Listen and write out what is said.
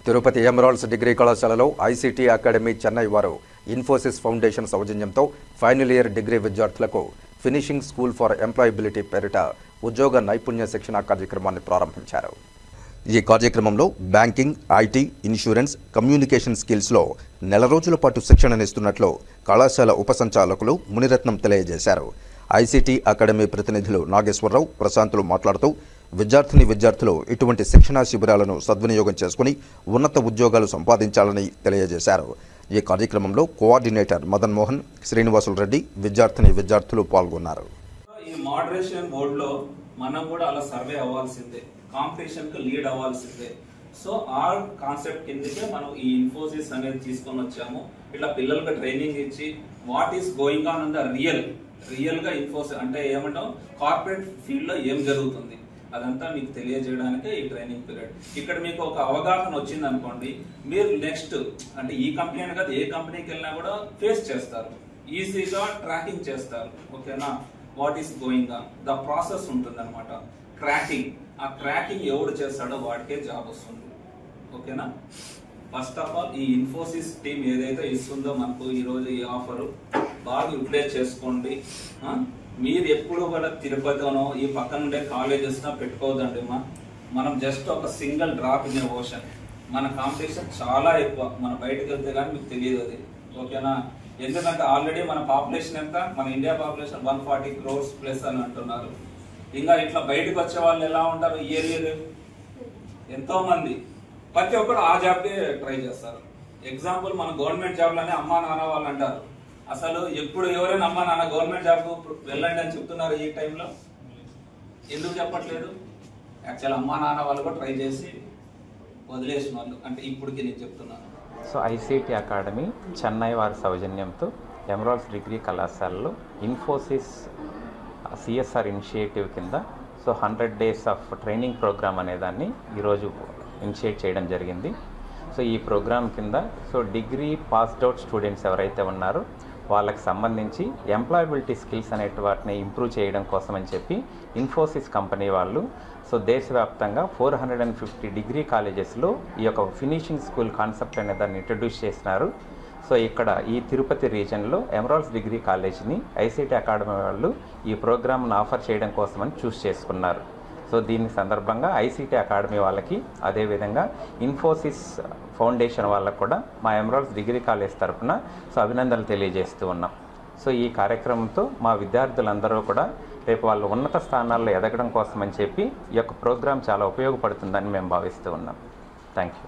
Tirupati emeralds degree కళాశాలలో ICT academy Chennai వారు Infosys foundation సౌజన్యంతో ఫైనల్ ఇయర్ డిగ్రీ విద్యార్థులకు ఫినిషింగ్ స్కూల్ ఫర్ ఎంప్లాయబిలిటీ పేరిట ఉద్యోగ నైపుణ్య శిక్షణ కార్యక్రమాన్ని ప్రారంభించారు. ఈ కార్యక్రమంలో బ్యాంకింగ్, ఐటీ, ఇన్సూరెన్స్, కమ్యూనికేషన్ స్కిల్స్లో నెల రోజుల పాటు శిక్షణనిస్తున్నట్లు కళాశాల ఉపసంచాలకులు మునిరత్నం తెలియజేశారు. ఐసీటీ అకాడమీ ప్రతినిధులు నాగేశ్వరరావు, ప్రశాంతులు మాట్లాడుతూ విద్యార్థులు ఇటువంటి శిక్షణా శిబిరాలను సద్వినియోగం చేసుకుని ఉన్నత ఉద్యోగాలు సంపాదించాలని తెలియజేశారు. ఈ కార్యక్రమంలో కోఆర్డినేటర్ మదన్ మోహన్, శ్రీనివాసులు రెడ్డి, విద్యార్థులు పాల్గొన్నారు. ఈ మోడరేషన్ బోర్డులో మనం కూడా అలా సర్వే అవ్వాల్సిందే, కాంపిటీషన్ కు లీడ్ అవ్వాల్సిందే. సో ఆ కాన్సెప్ట్ కిందకే మనం ఈ ఇన్ఫోసిస్ అనేది తీసుకొని వచ్చాము. ఇట్లా పిల్లలకు ట్రైనింగ్ ఇచ్చి what is going on in the real గా ఇన్ఫోసిస్ అంటే ఏమంటాం, కార్పొరేట్ ఫీల్డ్ లో ఏం జరుగుతుంది అదంతా మీకు తెలియజేయడానికే ఈ ట్రైనింగ్ పీరియడ్. ఇక్కడ మీకు ఒక అవగాహన వచ్చింది అనుకోండి, మీరు నెక్స్ట్ అంటే ఈ కంపెనీ కాదు ఏ కంపెనీకి వెళ్ళినా కూడా ఫేస్ చేస్తారు, ఈజీగా ట్రాకింగ్ చేస్తారు. ఓకేనా, what is going on the process ఉంటుంది అనమాట. క్రాకింగ్, ఆ క్రాకింగ్ ఎవడు చేస్తాడో వాడికే జాబ్ వస్తుంది. ఓకేనా, ఫస్ట్ ఆఫ్ ఆల్ ఈ ఇన్ఫోసిస్ టీం ఏదైతే ఇస్తుందో మనకు ఈ రోజు ఈ ఆఫర్ బాగా యూటిలైజ్ చేసుకోండి. మీరు ఎప్పుడు కూడా తిరుపతిలోనో ఈ పక్కన ఉండే కాలేజెస్ పెట్టుకోవద్దండి. మనం జస్ట్ ఒక సింగిల్ డ్రాప్ ఇన్ ఓషన్. మన కాంపిటీషన్ చాలా ఎక్కువ, మన బయటకు వెళ్తే కానీ మీకు తెలియదు అది. ఓకేనా, ఎందుకంటే ఆల్రెడీ మన పాపులేషన్ ఎంత, మన ఇండియా పాపులేషన్ 140 crores ప్లస్ అని అంటున్నారు. ఇంకా ఇట్లా బయటకు వచ్చే వాళ్ళు ఎలా ఉంటారు, ఇయర్ ఎంతో మంది, ప్రతి ఒక్కరు ఆ జాబ్కే ట్రై చేస్తారు. ఎగ్జాంపుల్ మన గవర్నమెంట్ జాబ్లోనే అమ్మా నాన్న వాళ్ళు అంటారు. అసలు ఎప్పుడు ఎవరైనా అమ్మా నాన్న గవర్నమెంట్ జాబ్ వెళ్ళండి అని చెప్తున్నారు ఈ టైంలో? ఎందుకు చెప్పట్లేదు? యాక్చువల్ అమ్మా నాన్న వాళ్ళు కూడా ట్రై చేసి వదిలేసిన వాళ్ళు, అంటే ఇప్పటికి నేను చెప్తున్నాను. సో ఐసీటీ అకాడమీ చెన్నై వారి సౌజన్యంతో ఎమరాల్డ్స్ డిగ్రీ కళాశాలలో ఇన్ఫోసిస్ సిఎస్ఆర్ ఇనిషియేటివ్ కింద 100 days ఆఫ్ ట్రైనింగ్ ప్రోగ్రామ్ అనేదాన్ని ఈరోజు ఇనిషియేట్ చేయడం జరిగింది. సో ఈ ప్రోగ్రామ్ కింద డిగ్రీ పాస్డ్ అవుట్ స్టూడెంట్స్ ఎవరైతే ఉన్నారో వాళ్ళకి సంబంధించి ఎంప్లాయబిలిటీ స్కిల్స్ అనే వాటిని ఇంప్రూవ్ చేయడం కోసం అని చెప్పి ఇన్ఫోసిస్ కంపెనీ వాళ్ళు దేశవ్యాప్తంగా 450 డిగ్రీ కాలేజెస్లో ఈ యొక్క ఫినిషింగ్ స్కూల్ కాన్సెప్ట్ అనే దాన్ని ఇంట్రడ్యూస్ చేసినారు. సో ఇక్కడ ఈ తిరుపతి రీజన్లో ఎమరాల్డ్స్ డిగ్రీ కాలేజీని ఐసీటీ అకాడమీ వాళ్ళు ఈ ప్రోగ్రామ్ను ఆఫర్ చేయడం కోసమని చూస్ చేసుకున్నారు. సో దీని సందర్భంగా ఐసీటీ అకాడమీ వాళ్ళకి, అదేవిధంగా ఇన్ఫోసిస్ ఫౌండేషన్ వాళ్ళకు కూడా మా ఎమరాల్డ్స్ డిగ్రీ కాలేజ్ తరఫున అభినందనలు తెలియజేస్తూ ఉన్నాం. సో ఈ కార్యక్రమంతో మా విద్యార్థులందరూ కూడా రేపు వాళ్ళు ఉన్నత స్థానాల్లో ఎదగడం కోసం అని చెప్పి ఈ యొక్క ప్రోగ్రాం చాలా ఉపయోగపడుతుందని మేము భావిస్తూ ఉన్నాం. Thank you.